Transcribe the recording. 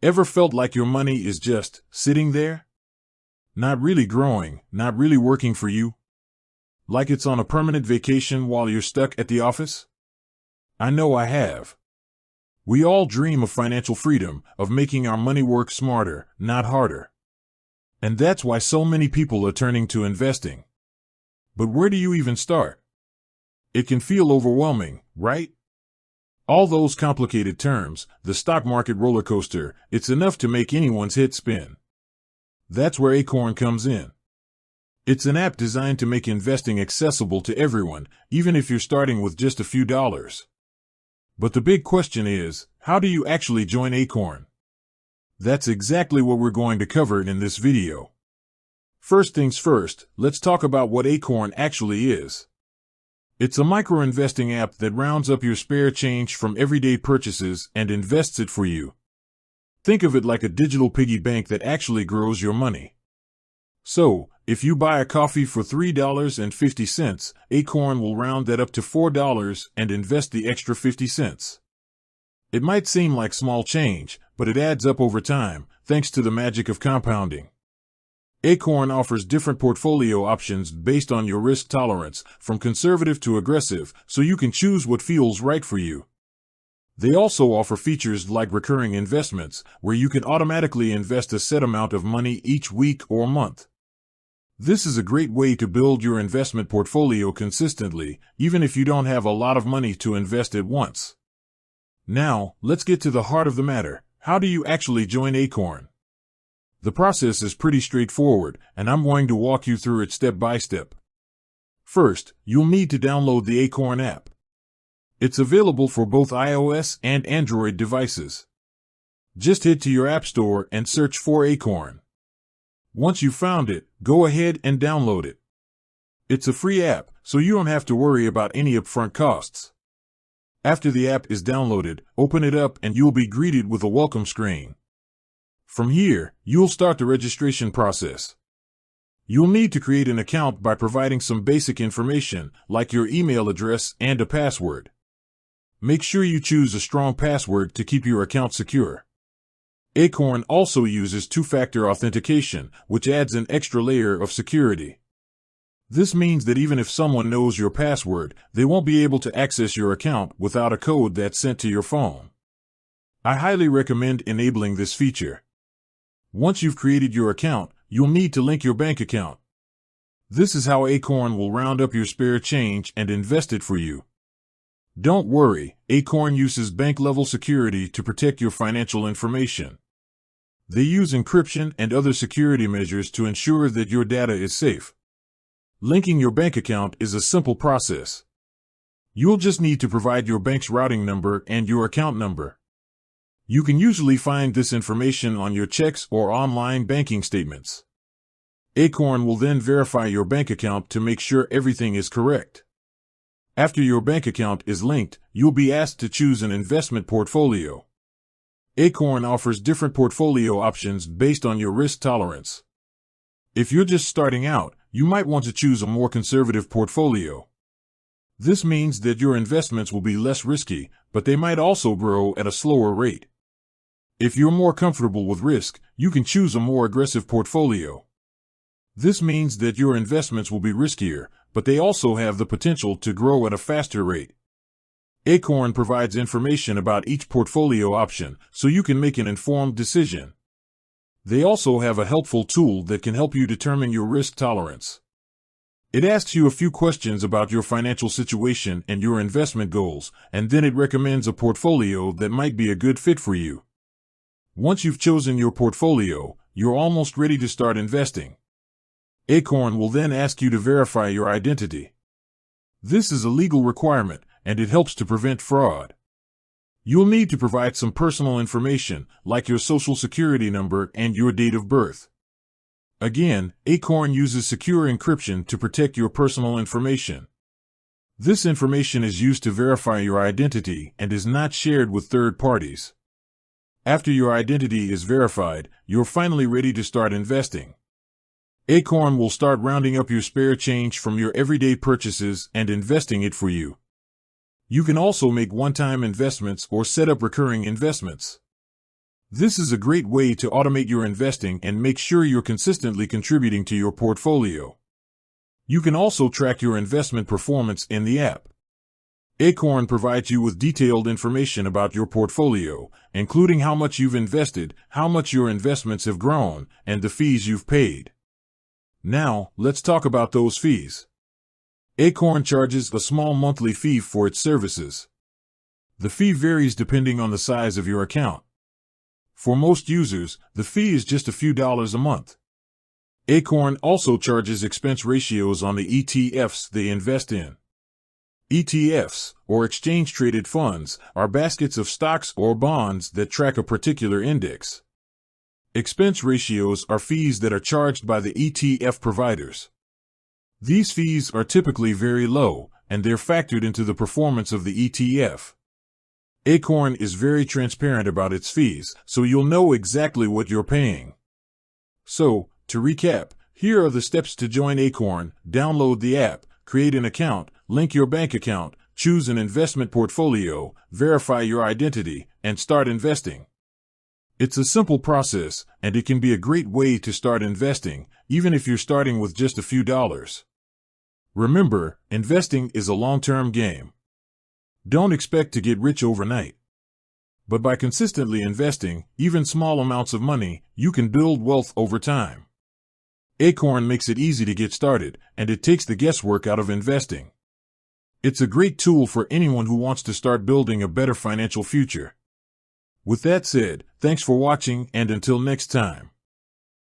Ever felt like your money is just sitting there? Not really growing, not really working for you? Like it's on a permanent vacation while you're stuck at the office? I know I have. We all dream of financial freedom, of making our money work smarter, not harder. And that's why so many people are turning to investing. But where do you even start? It can feel overwhelming, right? All those complicated terms, the stock market roller coaster, it's enough to make anyone's head spin. That's where Acorn comes in. It's an app designed to make investing accessible to everyone, even if you're starting with just a few dollars. But the big question is, how do you actually join Acorn? That's exactly what we're going to cover in this video. First things first, let's talk about what Acorn actually is. It's a micro-investing app that rounds up your spare change from everyday purchases and invests it for you. Think of it like a digital piggy bank that actually grows your money. So, if you buy a coffee for $3.50, Acorn will round that up to $4 and invest the extra 50 cents. It might seem like small change, but it adds up over time, thanks to the magic of compounding. Acorn offers different portfolio options based on your risk tolerance, from conservative to aggressive, so you can choose what feels right for you. They also offer features like recurring investments, where you can automatically invest a set amount of money each week or month. This is a great way to build your investment portfolio consistently, even if you don't have a lot of money to invest at once. Now, let's get to the heart of the matter. How do you actually join Acorn? The process is pretty straightforward, and I'm going to walk you through it step by step. First, you'll need to download the Acorn app. It's available for both iOS and Android devices. Just head to your App Store and search for Acorn. Once you've found it, go ahead and download it. It's a free app, so you don't have to worry about any upfront costs. After the app is downloaded, open it up and you'll be greeted with a welcome screen. From here, you'll start the registration process. You'll need to create an account by providing some basic information, like your email address and a password. Make sure you choose a strong password to keep your account secure. Acorn also uses two-factor authentication, which adds an extra layer of security. This means that even if someone knows your password, they won't be able to access your account without a code that's sent to your phone. I highly recommend enabling this feature. Once you've created your account, you'll need to link your bank account. This is how Acorn will round up your spare change and invest it for you. Don't worry, Acorn uses bank-level security to protect your financial information. They use encryption and other security measures to ensure that your data is safe. Linking your bank account is a simple process. You'll just need to provide your bank's routing number and your account number. You can usually find this information on your checks or online banking statements. Acorn will then verify your bank account to make sure everything is correct. After your bank account is linked, you'll be asked to choose an investment portfolio. Acorn offers different portfolio options based on your risk tolerance. If you're just starting out, you might want to choose a more conservative portfolio. This means that your investments will be less risky, but they might also grow at a slower rate. If you're more comfortable with risk, you can choose a more aggressive portfolio. This means that your investments will be riskier, but they also have the potential to grow at a faster rate. Acorn provides information about each portfolio option, so you can make an informed decision. They also have a helpful tool that can help you determine your risk tolerance. It asks you a few questions about your financial situation and your investment goals, and then it recommends a portfolio that might be a good fit for you. Once you've chosen your portfolio, you're almost ready to start investing. Acorn will then ask you to verify your identity. This is a legal requirement, and it helps to prevent fraud. You'll need to provide some personal information, like your social security number and your date of birth. Again, Acorn uses secure encryption to protect your personal information. This information is used to verify your identity and is not shared with third parties. After your identity is verified, you're finally ready to start investing. Acorn will start rounding up your spare change from your everyday purchases and investing it for you. You can also make one-time investments or set up recurring investments. This is a great way to automate your investing and make sure you're consistently contributing to your portfolio. You can also track your investment performance in the app. Acorn provides you with detailed information about your portfolio, including how much you've invested, how much your investments have grown, and the fees you've paid. Now, let's talk about those fees. Acorn charges a small monthly fee for its services. The fee varies depending on the size of your account. For most users, the fee is just a few dollars a month. Acorn also charges expense ratios on the ETFs they invest in. ETFs, or exchange-traded funds, are baskets of stocks or bonds that track a particular index. Expense ratios are fees that are charged by the ETF providers. These fees are typically very low, and they're factored into the performance of the ETF. Acorn is very transparent about its fees, so you'll know exactly what you're paying. So, to recap, here are the steps to join Acorn. Download the app, create an account, link your bank account, choose an investment portfolio, verify your identity, and start investing. It's a simple process, and it can be a great way to start investing, even if you're starting with just a few dollars. Remember, investing is a long-term game. Don't expect to get rich overnight. But by consistently investing, even small amounts of money, you can build wealth over time. Acorn makes it easy to get started, and it takes the guesswork out of investing. It's a great tool for anyone who wants to start building a better financial future. With that said, thanks for watching, and until next time.